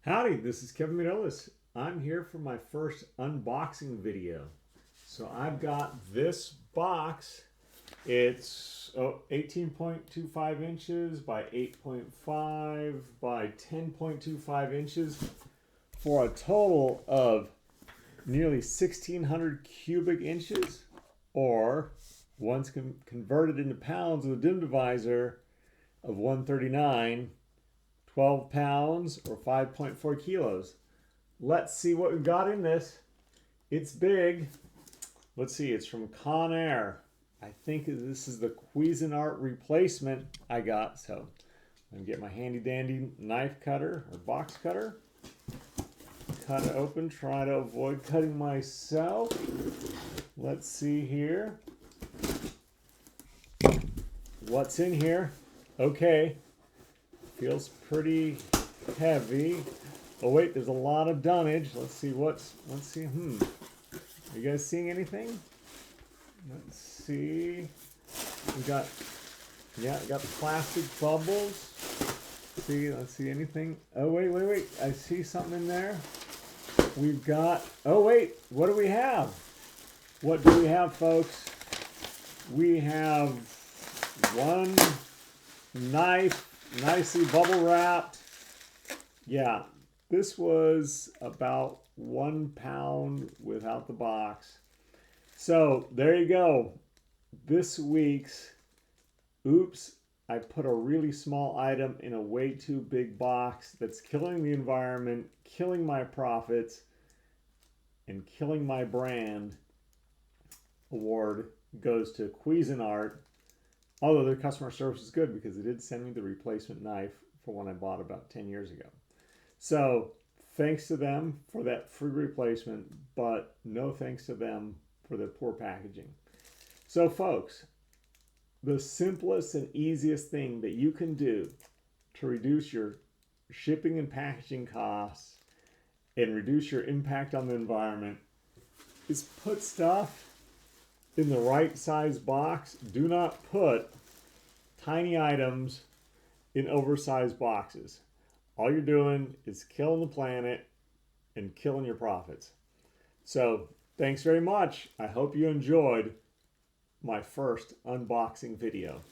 Howdy, this is Kevin McDullis. I'm here for my first unboxing video. So I've got this box. It's 18.25 inches by 8.5 by 10.25 inches for a total of nearly 1,600 cubic inches, or once converted into pounds with a dim divisor of 139, 12 pounds or 5.4 kilos. Let's see what we've got in this. It's big. Let's see, it's from Conair. I think this is the Cuisinart replacement I got. So I'm gonna get my handy dandy knife cutter or box cutter. Cut it open, try to avoid cutting myself. Let's see here. What's in here? Okay. Feels pretty heavy. Oh wait, there's a lot of dunnage. Let's see. Are you guys seeing anything? Let's see. We got plastic bubbles. Let's see anything. Oh wait. I see something in there. We've got, oh wait, what do we have? What do we have, folks? We have one knife, nicely bubble wrapped. Yeah, this was about 1 pound without the box. So there you go. This week's oops, I put a really small item in a way too big box that's killing the environment, killing my profits, and killing my brand. Award goes to Cuisinart. Although their customer service is good because they did send me the replacement knife for one I bought about 10 years ago. So thanks to them for that free replacement, but no thanks to them for the poor packaging. So folks, the simplest and easiest thing that you can do to reduce your shipping and packaging costs and reduce your impact on the environment is put stuff in the right size box. Do not put tiny items in oversized boxes. All you're doing is killing the planet and killing your profits. So thanks very much. I hope you enjoyed my first unboxing video.